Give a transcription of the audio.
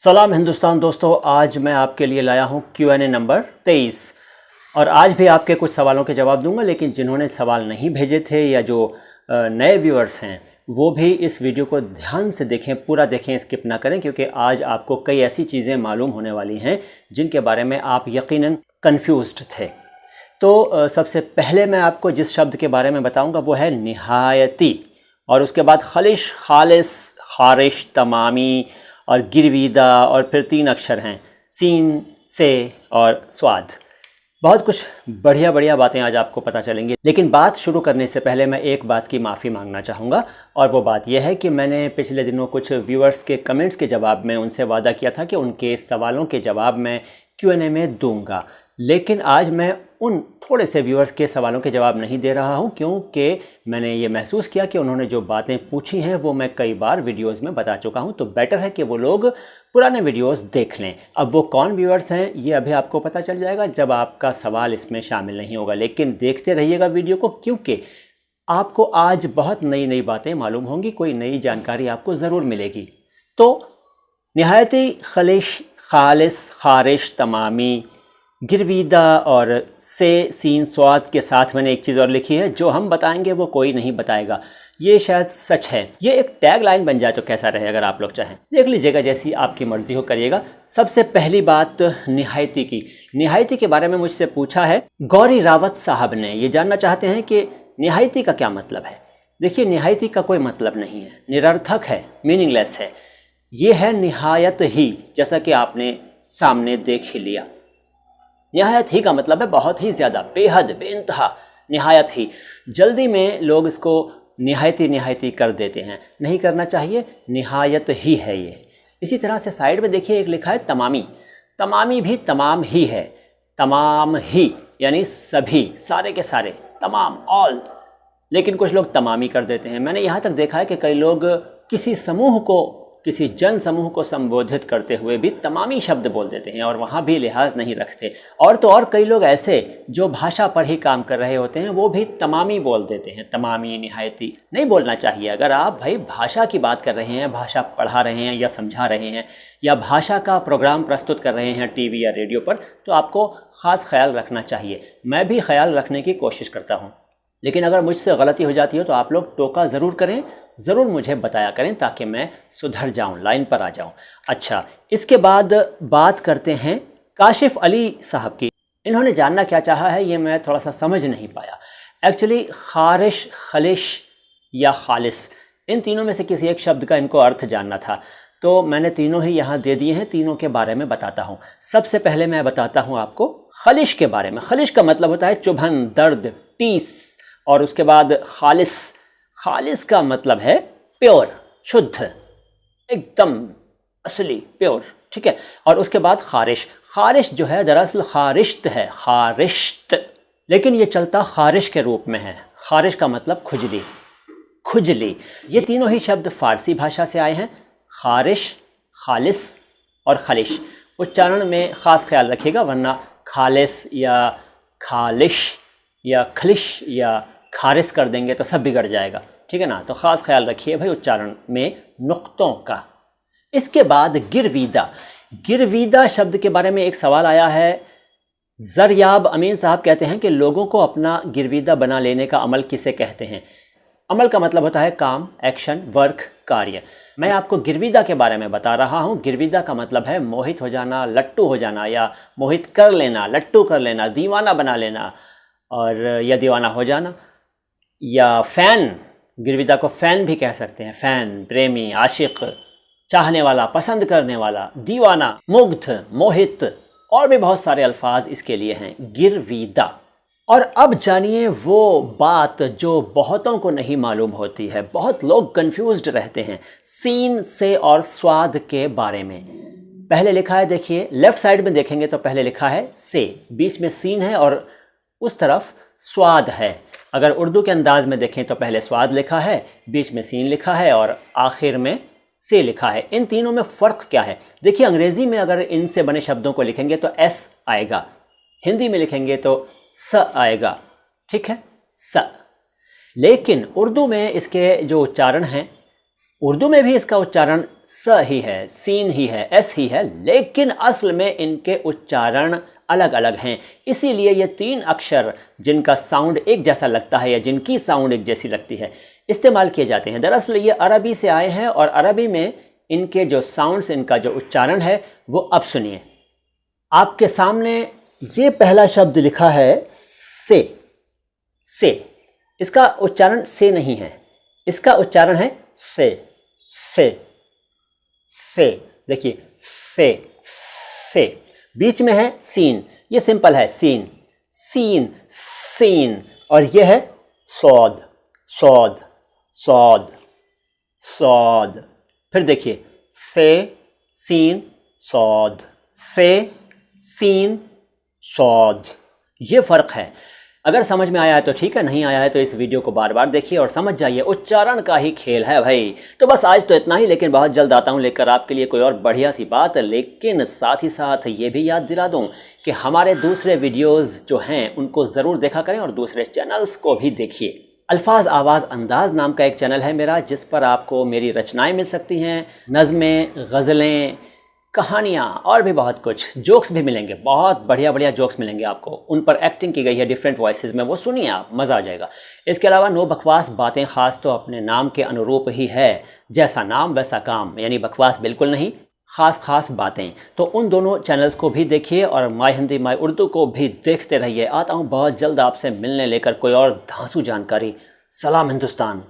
सलाम हिंदुस्तान दोस्तों, आज मैं आपके लिए लाया हूँ Q&A नंबर 23 और आज भी आपके कुछ सवालों के जवाब दूंगा। लेकिन जिन्होंने सवाल नहीं भेजे थे या जो नए व्यूअर्स हैं वो भी इस वीडियो को ध्यान से देखें, पूरा देखें, स्किप ना करें, क्योंकि आज आपको कई ऐसी चीज़ें मालूम होने वाली हैं जिनके बारे में आप यकीनन कन्फ्यूज्ड थे। तो सबसे पहले मैं आपको जिस शब्द के बारे में बताऊँगा वो है निहायती, और उसके बाद खलिश, खालिस, खारिश, तमामी और गिरवीदा, और फिर 3 अक्षर हैं सीन, से और स्वाद। बहुत कुछ बढ़िया बढ़िया बातें आज आपको पता चलेंगी। लेकिन बात शुरू करने से पहले मैं एक बात की माफ़ी मांगना चाहूँगा, और वो बात यह है कि मैंने पिछले दिनों कुछ व्यूअर्स के कमेंट्स के जवाब में उनसे वादा किया था कि उनके सवालों के जवाब मैं Q&A में दूंगा। लेकिन आज मैं उन थोड़े से व्यूअर्स के सवालों के जवाब नहीं दे रहा हूं, क्योंकि मैंने ये महसूस किया कि उन्होंने जो बातें पूछी हैं वो मैं कई बार वीडियोस में बता चुका हूं। तो बेटर है कि वो लोग पुराने वीडियोस देख लें। अब वो कौन व्यूअर्स हैं ये अभी आपको पता चल जाएगा जब आपका सवाल इसमें शामिल नहीं होगा। लेकिन देखते रहिएगा वीडियो को, क्योंकि आपको आज बहुत नई नई बातें मालूम होंगी, कोई नई जानकारी आपको ज़रूर मिलेगी। तो निहायती, खलिश, खालिस, खारिश, तमामी, गिरवीदा और से, सीन, स्वाद के साथ मैंने एक चीज़ और लिखी है, जो हम बताएंगे वो कोई नहीं बताएगा। ये शायद सच है, ये एक टैग लाइन बन जाए तो कैसा रहे। अगर आप लोग चाहें देख लीजिएगा, जैसी आपकी मर्जी हो करिएगा। सबसे पहली बात निहायती की। निहायती के बारे में मुझसे पूछा है गौरी रावत साहब ने। ये जानना चाहते हैं कि निहायती का क्या मतलब है। देखिए, निहायती का कोई मतलब नहीं है, निरर्थक है, मीनिंगलेस है। ये है निहायत ही, जैसा कि आपने सामने देख ही लिया। निहायत ही का मतलब है बहुत ही ज़्यादा, बेहद, बेइंतहा, निहायत ही। जल्दी में लोग इसको निहायती निहायती कर देते हैं, नहीं करना चाहिए, निहायत ही है ये। इसी तरह से साइड में देखिए एक लिखा है तमामी। तमामी भी तमाम ही है, तमाम ही यानी सभी, सारे के सारे, तमाम, ऑल। लेकिन कुछ लोग तमामी कर देते हैं। मैंने यहाँ तक देखा है कि कई लोग किसी समूह को, किसी जन समूह को संबोधित करते हुए भी तमामी शब्द बोल देते हैं और वहाँ भी लिहाज नहीं रखते। और तो और कई लोग ऐसे जो भाषा पर ही काम कर रहे होते हैं वो भी तमामी बोल देते हैं। तमामी, निहायती नहीं बोलना चाहिए। अगर आप भाई भाषा की बात कर रहे हैं, भाषा पढ़ा रहे हैं या समझा रहे हैं, या भाषा का प्रोग्राम प्रस्तुत कर रहे हैं टीवी या रेडियो पर, तो आपको ख़ास ख्याल रखना चाहिए। मैं भी ख्याल रखने की कोशिश करता हूँ। लेकिन अगर मुझसे गलती हो जाती हो तो आप लोग टोका ज़रूर करें, ज़रूर मुझे बताया करें, ताकि मैं सुधर जाऊं, लाइन पर आ जाऊं। अच्छा, इसके बाद बात करते हैं काशिफ अली साहब की। इन्होंने जानना क्या चाहा है ये मैं थोड़ा सा समझ नहीं पाया। एक्चुअली खारिश, खलिश या खालिस, इन तीनों में से किसी एक शब्द का इनको अर्थ जानना था, तो मैंने तीनों ही यहाँ दे दिए हैं। तीनों के बारे में बताता हूँ। सबसे पहले मैं बताता हूँ आपको खलिश के बारे में। खलिश का मतलब होता है चुभन, दर्द, टीस। और उसके बाद खालिस, खालिस का मतलब है प्योर, शुद्ध, एकदम असली, प्योर, ठीक है। और उसके बाद खारिश। खारिश जो है दरअसल खारिश्त है, खारिश्त, लेकिन ये चलता खारिश के रूप में है। खारिश का मतलब खुजली, खुजली। ये तीनों ही शब्द फारसी भाषा से आए हैं। खारिश, खालिस और खलिश। उच्चारण में ख़ास ख्याल रखिएगा, वरना खालिस या खालिश या खलिश या खारिस कर देंगे तो सब बिगड़ जाएगा, ठीक है ना। तो ख़ास ख्याल रखिए भाई उच्चारण में नुक्तों का। इसके बाद गिरवीदा। गिरवीदा शब्द के बारे में एक सवाल आया है। ज़रयाब अमीन साहब कहते हैं कि लोगों को अपना गिरवीदा बना लेने का अमल किसे कहते हैं। अमल का मतलब होता है काम, एक्शन, वर्क, कार्य। मैं आपको गिरवीदा के बारे में बता रहा हूँ। गिरवीदा का मतलब है मोहित हो जाना, लट्टू हो जाना, या मोहित कर लेना, लट्टू कर लेना, दीवाना बना लेना, और या दीवाना हो जाना। या फ़ैन, गिरवीदा को फ़ैन भी कह सकते हैं। फ़ैन, प्रेमी, आशिक, चाहने वाला, पसंद करने वाला, दीवाना, मुग्ध, मोहित, और भी बहुत सारे अल्फाज इसके लिए हैं, गिरवीदा। और अब जानिए वो बात जो बहुतों को नहीं मालूम होती है, बहुत लोग कंफ्यूज्ड रहते हैं, सीन, से और स्वाद के बारे में। पहले लिखा है, देखिए लेफ्ट साइड में देखेंगे तो पहले लिखा है से, बीच में सीन है और उस तरफ स्वाद है। अगर उर्दू के अंदाज में देखें तो पहले स्वाद लिखा है, बीच में सीन लिखा है और आखिर में से लिखा है। इन तीनों में फ़र्क क्या है? देखिए, अंग्रेज़ी में अगर इनसे बने शब्दों को लिखेंगे तो एस आएगा, हिंदी में लिखेंगे तो स आएगा, ठीक है, स। लेकिन उर्दू में इसके जो उच्चारण हैं उर्दू में भी इसका उच्चारण स ही है, सीन ही है, एस ही है, लेकिन असल में इनके उच्चारण अलग अलग हैं। इसीलिए ये 3 अक्षर जिनका साउंड एक जैसा लगता है या जिनकी साउंड एक जैसी लगती है इस्तेमाल किए जाते हैं। दरअसल ये अरबी से आए हैं और अरबी में इनके जो साउंड्स, इनका जो उच्चारण है वो अब सुनिए। आपके सामने ये पहला शब्द लिखा है से। से, इसका उच्चारण से नहीं है, इसका उच्चारण है से। से, से, देखिए से, से। बीच में है सीन, ये सिंपल है सीन, सीन, सीन। और ये है सौद, सौद, सौद, सौद। फिर देखिए से, सीन, सौद, से, सीन, सौद। ये फ़र्क है। अगर समझ में आया है तो ठीक है, नहीं आया है तो इस वीडियो को बार बार देखिए और समझ जाइए। उच्चारण का ही खेल है भाई। तो बस आज तो इतना ही, लेकिन बहुत जल्द आता हूँ लेकर आपके लिए कोई और बढ़िया सी बात। लेकिन साथ ही साथ ये भी याद दिला दूँ कि हमारे दूसरे वीडियोज़ जो हैं उनको ज़रूर देखा करें और दूसरे चैनल्स को भी देखिए। अल्फाज आवाज़ अंदाज़ नाम का एक चैनल है मेरा, जिस पर आपको मेरी रचनाएँ मिल सकती हैं, नज़में, गज़लें, कहानियाँ और भी बहुत कुछ। जोक्स भी मिलेंगे, बहुत बढ़िया बढ़िया जोक्स मिलेंगे आपको। उन पर एक्टिंग की गई है डिफरेंट वॉइसेस में, वो सुनिए आप, मज़ा आ जाएगा। इसके अलावा नो बकवास बातें ख़ास तो अपने नाम के अनुरूप ही है, जैसा नाम वैसा काम, यानी बकवास बिल्कुल नहीं, ख़ास ख़ास बातें। तो उन दोनों चैनल्स को भी देखिए और माय हिंदी माय उर्दू को भी देखते रहिए। आता हूँ बहुत जल्द आपसे मिलने लेकर कोई और धांसू जानकारी। सलाम हिंदुस्तान।